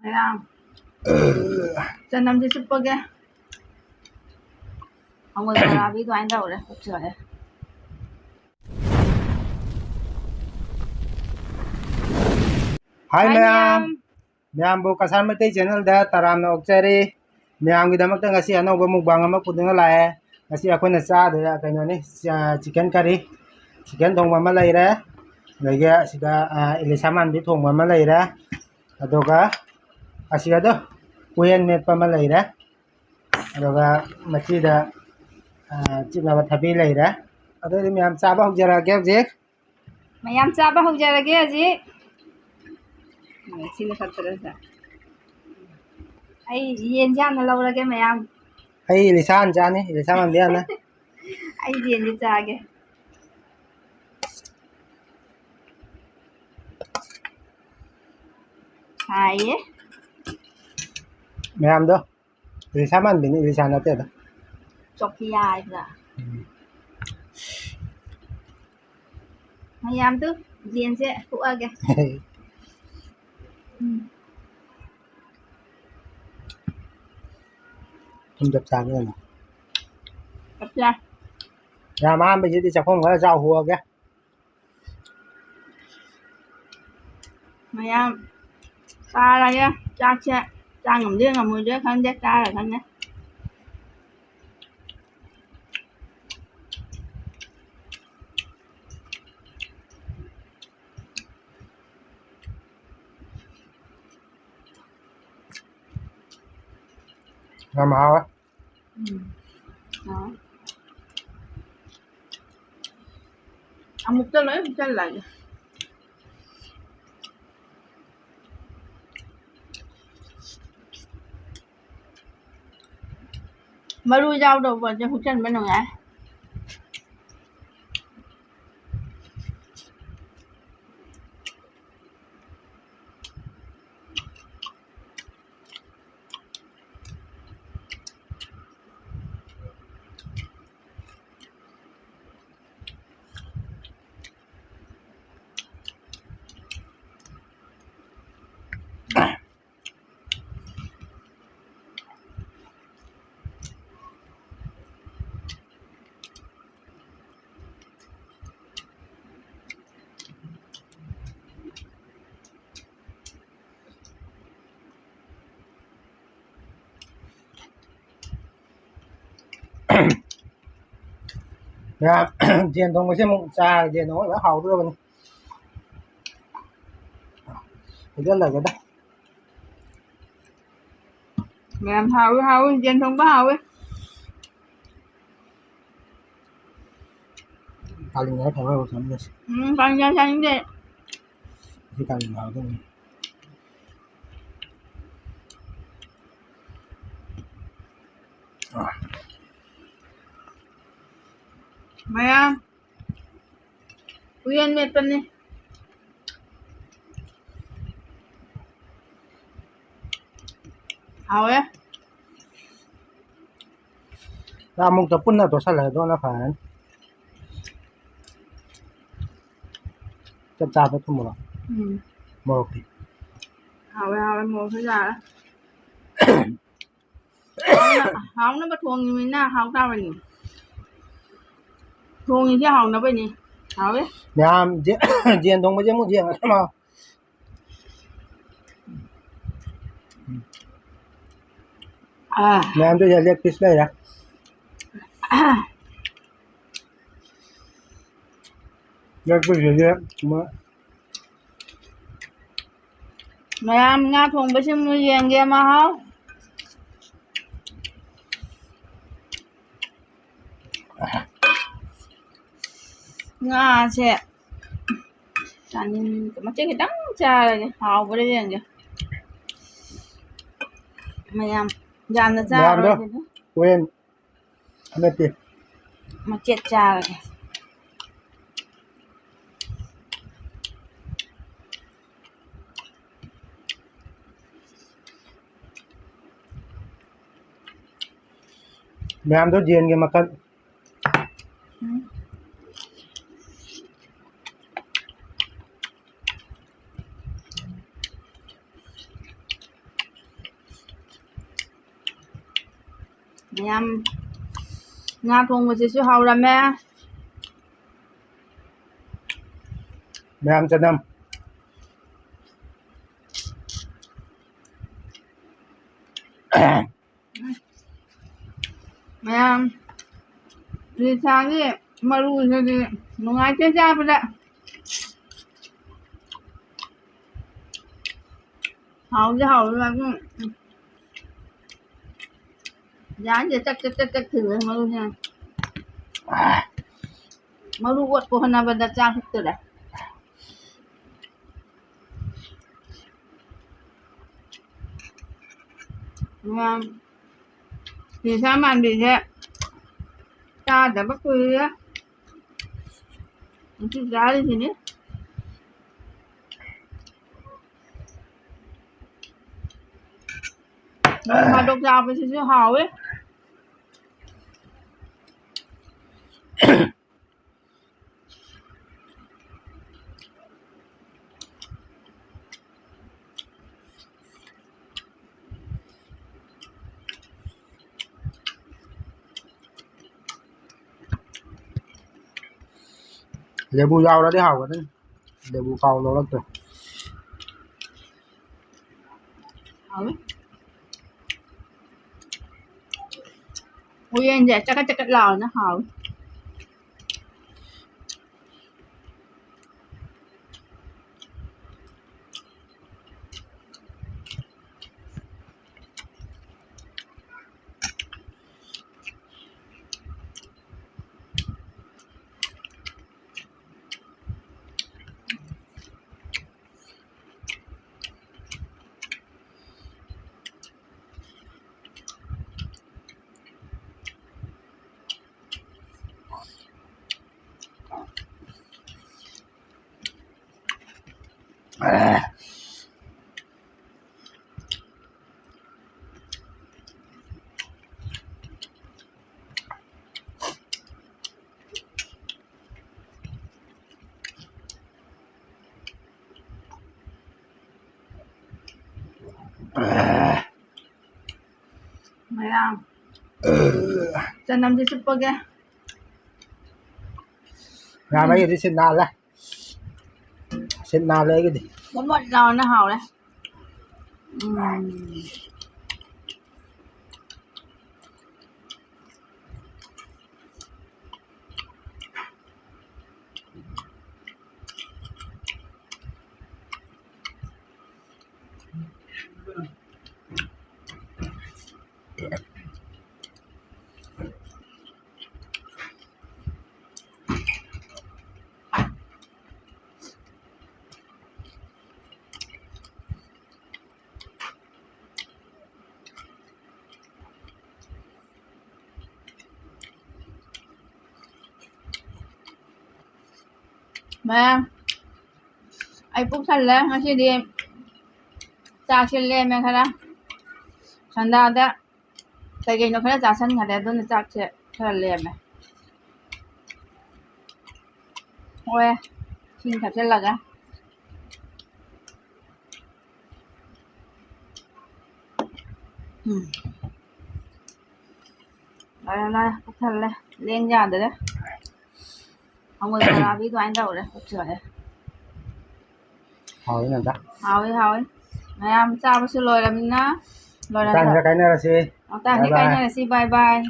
Kaya, chân năm chiếc super kia. Ông ngồi vào ví của anh đâu đấy, chữa đấy. Hi ma'am. Ma'am bu Kasar Mati channel da taram na okchari. Ma'am gidamak ngasi anong mukbang ama pudunga lae. Ngasi ako na sa da kaino ni chicken curry. Chicken thong mama laira. Lagi siga ilisaman di thong mama laira. Adoga asiga do kuyen met pama laira. Adoga machi da chipna bathabi laira. Ado ni ma'am chaba hokjara ge je. Mayam chaba hokjarage aji. Sino khatra ai yen jam na lawrage mayam. Ai ilisan jani ilisaman dia na. Ai yen ji chage. Hai Ma'am do ilisaman bin ilisan ate da. Chokia ra. Mayam tu yen se ku age. Không chập sàn nữa. Kapla. Nhà mà bây giờ thì chắc không có rau hùa kìa. Mayam ta ra ya, cha ngầm đứa ngầm mùi đứa khăn chắc ta là khăn nhé. Nhà mà á. Đó. Một chân lấy một chân lại. Mà đuôi dao đầu vào cho hút chân bên nào ngã. Nhà tiền thông mới xem một xa tiền nó đã hầu đưa mình. Thì rất là cái đó. Mẹ làm hầu chân không có hầu ấy. Kali nga tawa ko sa mas. Parang dyan sa hindi. Kasi kali nga ako. Maya. Kuyan may pan eh. Hầu ấy. Na mong tapon na to sa lado na fan. Chap chap to mo. Mo okay. Hầu ấy một cái ra. Hầu nó bắt thuồng như mình na hầu tao vậy. Thuồng như thế hầu nó vậy nè. Hầu ấy. Nhà tiền thông mới xem một tiền mà. Nhà tôi giờ liệt piece đây đó. Liệt piece gì vậy? Maya nga thuồng bớt xem người gì kia mà hầu. Nga sẽ Tàn cái mắt chết cái đắng cha rồi hầu với đây kìa. Maya dàn nó ra rồi. Quên. Anh biết. Mà chết cha rồi. Mẹ em tốt diện kìa mà cân. ꯃꯌꯥꯝ ꯉꯥ ꯊꯣꯡꯕꯁꯤꯁꯨ ꯍꯥꯎꯔꯝꯃꯦ ꯃꯌꯥꯝ ꯆꯅꯝ ꯃꯌꯥꯝ ꯂꯤꯁꯥꯒꯤ ꯃꯔꯨꯁꯤꯗꯤ ꯅꯨꯡꯉꯥꯏꯇꯦ ꯆꯥꯕꯗ ꯍꯥꯎꯗꯤ ꯍꯥꯎꯔꯒ ꯌꯥꯁꯦ ꯆꯛ ꯊꯤꯜꯂꯦ ꯃꯔꯨꯁꯤꯅ मरु ओट को हना बदा चा हुक्तरे हिसा मांडी है चा दब कोई है इसी जारी थी ने माडोक चा पे से हावे lebu dao ra đi hảo đấy lebu cao nó lắm rồi hawe Uyen je cakap lao na hawe Mayang Chanam di super ke nhà mấy cái xin nào lấy cái gì một rau nó hào đấy Mà ai cũng thành lên ngay đi cha xin lên mà khá thành ra đó tại vì nó khá cha sân khá đó nó cha sẽ khá lên mà ôi xin thật sẽ là cái đây cũng thành lên nhà rồi đấy ông ơi ra biết anh đâu đấy trời hỏi này ta hỏi mày em sao xin lỗi làm na lỗi là tan ra cái này là gì tan cái này là gì bye bye